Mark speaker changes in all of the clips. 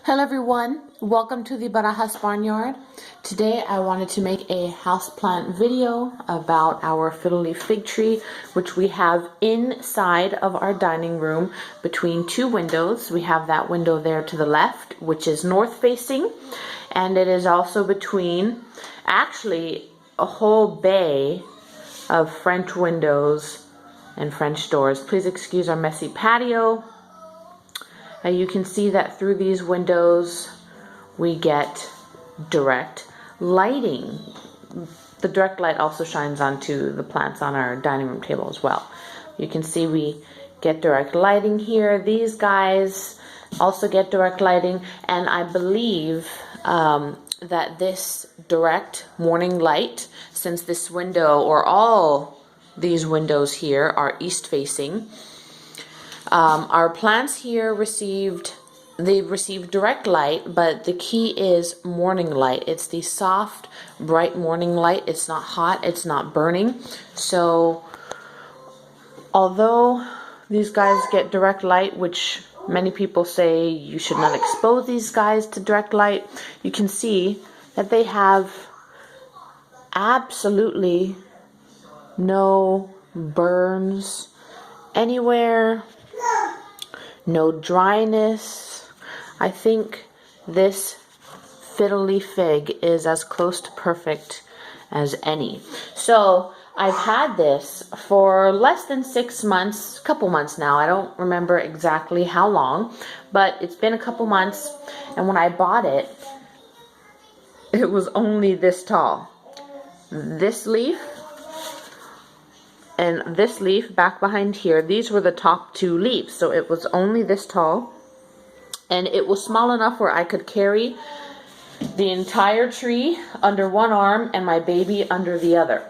Speaker 1: Hello everyone, welcome to the Barajas Barnyard. Today I wanted to make a houseplant video about our fiddle leaf fig tree, which we have inside of our dining room between two windows. We have that window there to the left, which is north facing, and it is also between actually a whole bay of French windows and French doors. Please excuse our messy patio. You can see that through these windows we get direct lighting. The direct light also shines onto the plants on our dining room table as well. You can see we get direct lighting here. These guys also get direct lighting, and I believe that this direct morning light, since this window or all these windows here are east facing, our plants here received direct light, but the key is morning light. It's the soft, bright morning light. It's not hot, it's not burning. So although these guys get direct light, which many people say you should not expose these guys to direct light, you can see that they have absolutely no burns anywhere. No dryness. I think this fiddle leaf fig is as close to perfect as any. So I've had this for less than 6 months, a couple months now. I don't remember exactly how long, but it's been a couple months. And when I bought it, it was only this tall. This leaf and this leaf back behind here, these were the top two leaves. So it was only this tall, and it was small enough where I could carry the entire tree under one arm and my baby under the other.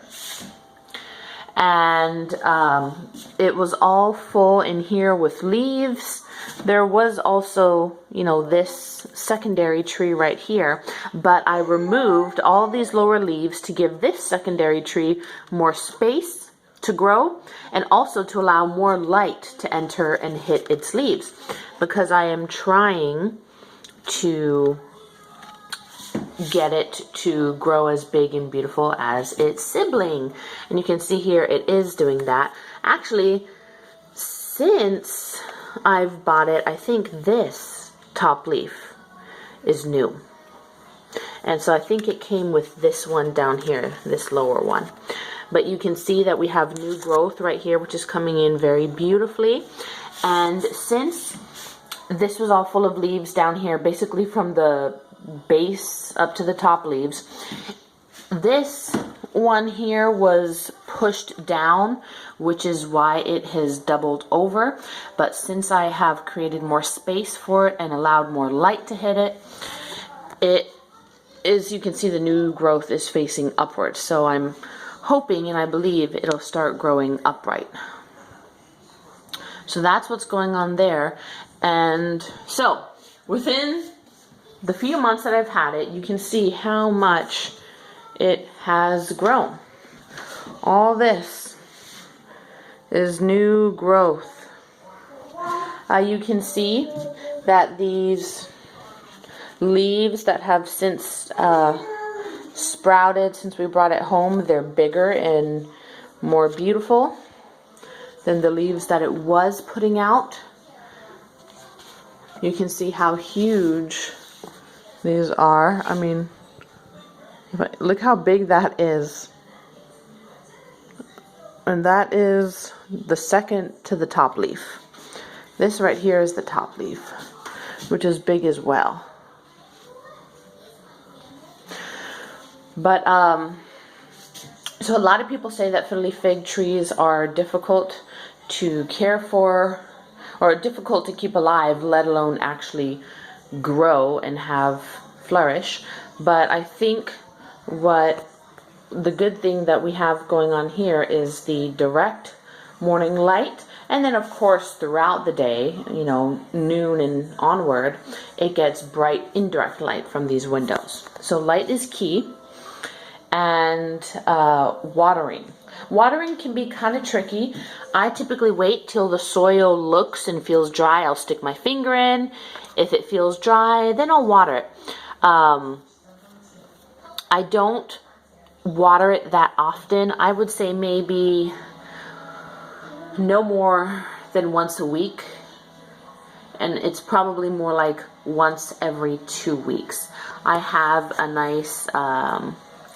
Speaker 1: And it was all full in here with leaves. There was also, this secondary tree right here, but I removed all these lower leaves to give this secondary tree more space to grow, and also to allow more light to enter and hit its leaves, because I am trying to get it to grow as big and beautiful as its sibling. And you can see here it is doing that. Actually, since I've bought it, I think this top leaf is new. And so I think it came with this one down here, this lower one. But you can see that we have new growth right here, which is coming in very beautifully. And since this was all full of leaves down here, basically from the base up to the top leaves, this one here was pushed down, which is why it has doubled over. But since I have created more space for it and allowed more light to hit it, it is, you can see the new growth is facing upwards. So I'm hoping and I believe it'll start growing upright. So that's what's going on there. And so within the few months that I've had it, you can see how much it has grown. All this is new growth. You can see that these leaves that have since sprouted since we brought it home, they're bigger and more beautiful than the leaves that it was putting out. You can see how huge these are. I mean, look how big that is. And that is the second to the top leaf. This right here is the top leaf, which is big as well. But, so a lot of people say that fiddle leaf fig trees are difficult to care for, or difficult to keep alive, let alone actually grow and have flourish. But I think what the good thing that we have going on here is the direct morning light. And then of course throughout the day, noon and onward, it gets bright indirect light from these windows. So light is key. And watering. Watering can be kind of tricky. I typically wait till the soil looks and feels dry. I'll stick my finger in. If it feels dry, then I'll water it. I don't water it that often. I would say maybe no more than once a week. And it's probably more like once every 2 weeks. I have a nice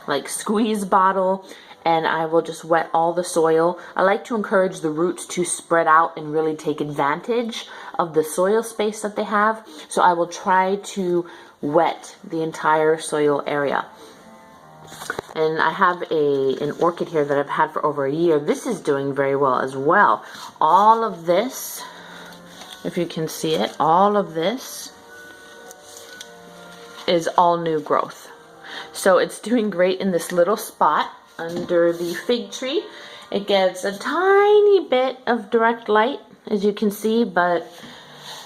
Speaker 1: like squeeze bottle, and I will just wet all the soil. I like to encourage the roots to spread out and really take advantage of the soil space that they have. So I will try to wet the entire soil area. And I have an orchid here that I've had for over a year. This is doing very well as well. All of this, if you can see it, all of this is all new growth. So it's doing great in this little spot under the fig tree. It gets a tiny bit of direct light, as you can see, but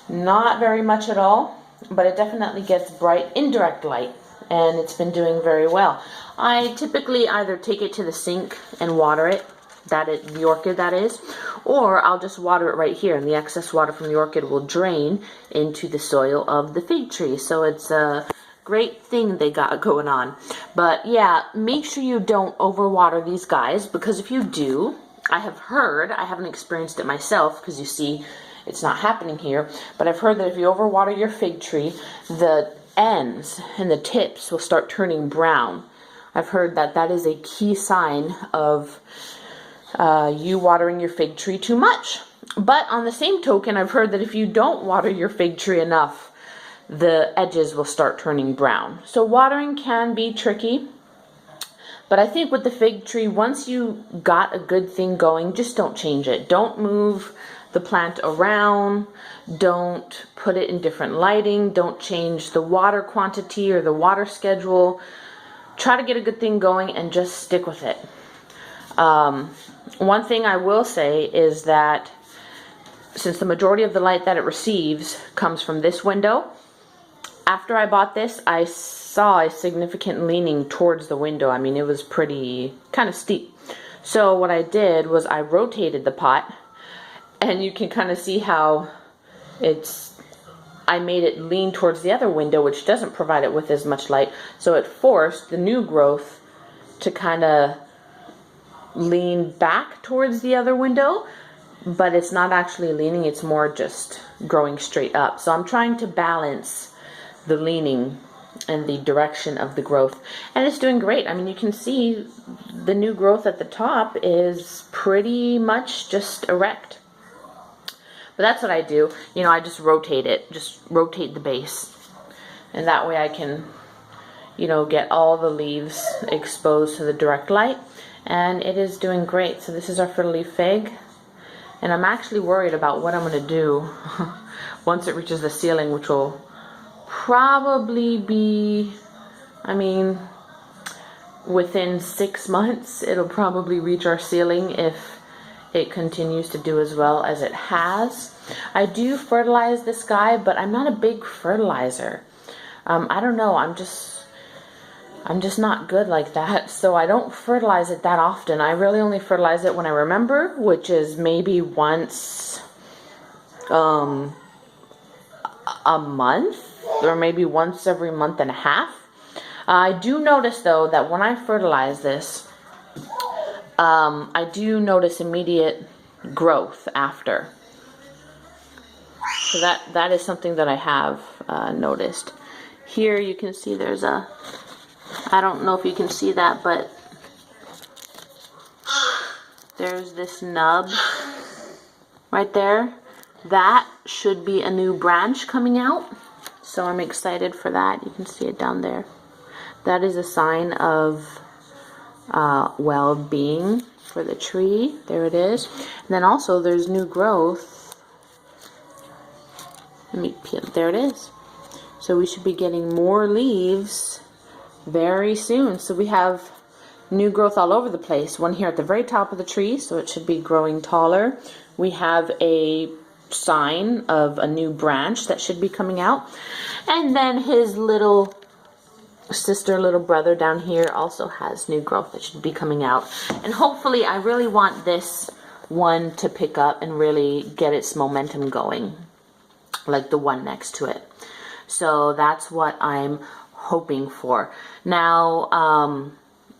Speaker 1: not very much at all. But it definitely gets bright indirect light, and it's been doing very well. I typically either take it to the sink and water it, the orchid that is, or I'll just water it right here, and the excess water from the orchid will drain into the soil of the fig tree. So it's a great thing they got going on. But yeah, make sure you don't overwater these guys, because if you do, I have heard, I haven't experienced it myself because you see it's not happening here, but I've heard that if you overwater your fig tree, the ends and the tips will start turning brown. I've heard that that is a key sign of you watering your fig tree too much. But on the same token, I've heard that if you don't water your fig tree enough, the edges will start turning brown. So watering can be tricky, but I think with the fig tree, once you got a good thing going, just don't change it. Don't move the plant around. Don't put it in different lighting. Don't change the water quantity or the water schedule. Try to get a good thing going and just stick with it. One thing I will say is that since the majority of the light that it receives comes from this window, after I bought this, I saw a significant leaning towards the window. I mean, it was pretty kind of steep. So what I did was I rotated the pot, and you can kind of see how I made it lean towards the other window, which doesn't provide it with as much light. So it forced the new growth to kind of lean back towards the other window, but it's not actually leaning, it's more just growing straight up. So I'm trying to balance the leaning and the direction of the growth, and it's doing great. I mean, you can see the new growth at the top is pretty much just erect. But that's what I do. You know, I just rotate it, just rotate the base, and that way I can, you know, get all the leaves exposed to the direct light, and it is doing great. So this is our fiddle leaf fig, and I'm actually worried about what I'm going to do once it reaches the ceiling, which will probably be, I mean, within 6 months it'll probably reach our ceiling if it continues to do as well as it has. I do fertilize this guy, but I'm not a big fertilizer. I don't know, I'm just not good like that, so I don't fertilize it that often. I really only fertilize it when I remember, which is maybe once a month, or maybe once every month and a half. I do notice though that when I fertilize this, I do notice immediate growth after. So that is something that I have noticed. Here you can see there's a, I don't know if you can see that, but there's this nub right there. That should be a new branch coming out. So I'm excited for that. You can see it down there. That is a sign of well-being for the tree. There it is. And then also there's new growth. Let me peel. There it is. So we should be getting more leaves very soon. So we have new growth all over the place. One here at the very top of the tree, so it should be growing taller. We have a sign of a new branch that should be coming out. And then his little sister, little brother down here also has new growth that should be coming out. And hopefully, I really want this one to pick up and really get its momentum going, like the one next to it. So that's what I'm hoping for. Now,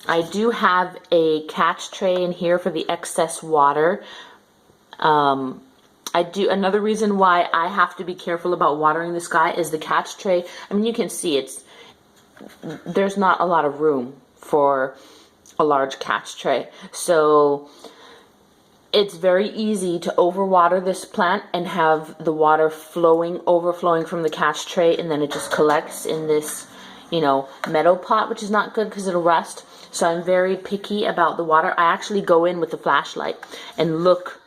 Speaker 1: I do have a catch tray in here for the excess water. Another reason why I have to be careful about watering this guy is the catch tray. I mean, you can see there's not a lot of room for a large catch tray. So it's very easy to overwater this plant and have the water overflowing from the catch tray, and then it just collects in this, metal pot, which is not good because it'll rust. So I'm very picky about the water. I actually go in with the flashlight and look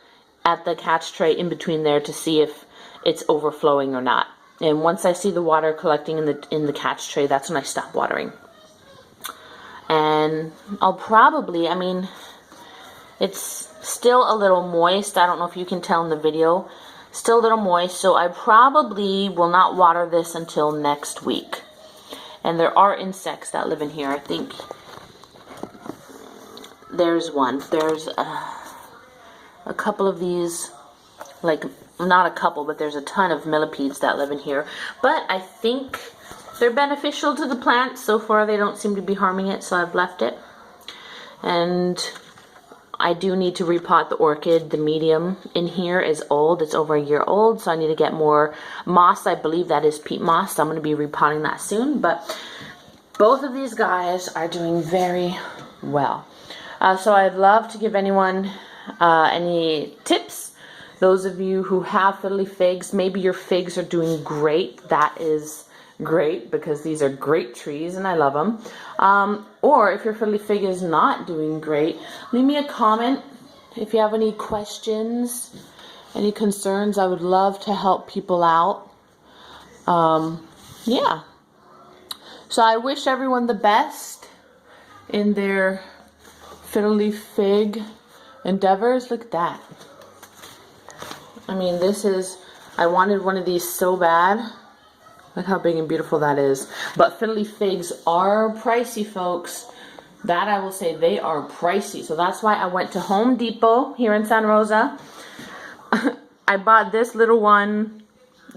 Speaker 1: at the catch tray in between there to see if it's overflowing or not. And once I see the water collecting in the catch tray, that's when I stop watering. And I'll probably, it's still a little moist. I don't know if you can tell in the video. Still a little moist, so I probably will not water this until next week. And there are insects that live in here. I think there's one. There's a couple of these, like, not a couple, but there's a ton of millipedes that live in here. But I think they're beneficial to the plant. So far, they don't seem to be harming it, so I've left it. And I do need to repot the orchid. The medium in here is old. It's over a year old, so I need to get more moss. I believe that is peat moss, so I'm going to be repotting that soon. But both of these guys are doing very well. So I'd love to give anyone any tips. Those of you who have fiddly figs, maybe your figs are doing great. That is great because these are great trees and I love them. Or if your fiddly fig is not doing great, leave me a comment. If you have any questions, any concerns, I would love to help people out. Yeah. So I wish everyone the best in their fiddly fig endeavors. Look at that. I wanted one of these so bad. Look how big and beautiful that is. But fiddly figs are pricey, folks. That I will say, they are pricey. So that's why I went to Home Depot here in Santa Rosa. I bought this little one.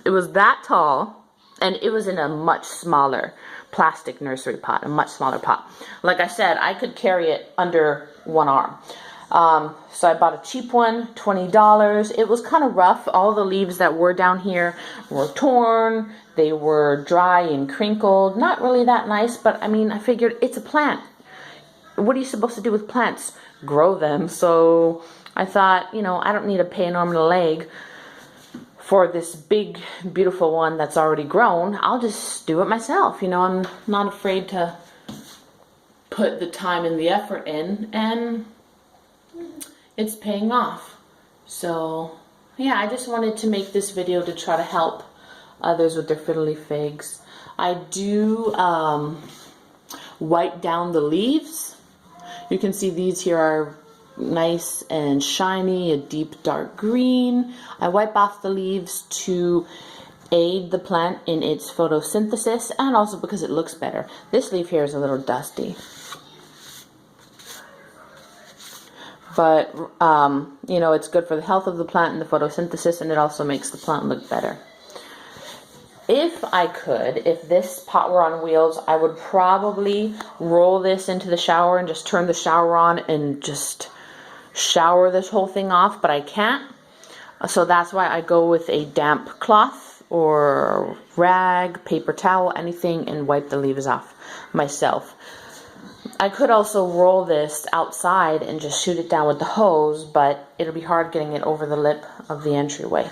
Speaker 1: It was that tall, and it was in a much smaller plastic nursery pot, a much smaller pot. Like I said, I could carry it under one arm. So I bought a cheap one, $20. It was kind of rough. All the leaves that were down here were torn. They were dry and crinkled. Not really that nice, but I figured it's a plant. What are you supposed to do with plants? Grow them. So I thought, I don't need to pay an arm and a leg for this big, beautiful one that's already grown. I'll just do it myself. I'm not afraid to put the time and the effort in, and it's paying off. So yeah, I just wanted to make this video to try to help others with their fiddly figs. I do wipe down the leaves. You can see these here are nice and shiny, a deep dark green. I wipe off the leaves to aid the plant in its photosynthesis, and also because it looks better. This leaf here is a little dusty. But, it's good for the health of the plant and the photosynthesis, and it also makes the plant look better. If I could, if this pot were on wheels, I would probably roll this into the shower and just turn the shower on and just shower this whole thing off, but I can't. So that's why I go with a damp cloth or rag, paper towel, anything, and wipe the leaves off myself. I could also roll this outside and just shoot it down with the hose, but it'll be hard getting it over the lip of the entryway.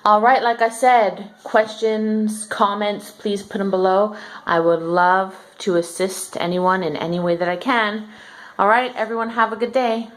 Speaker 1: Alright, like I said, questions, comments, please put them below. I would love to assist anyone in any way that I can. Alright, everyone have a good day.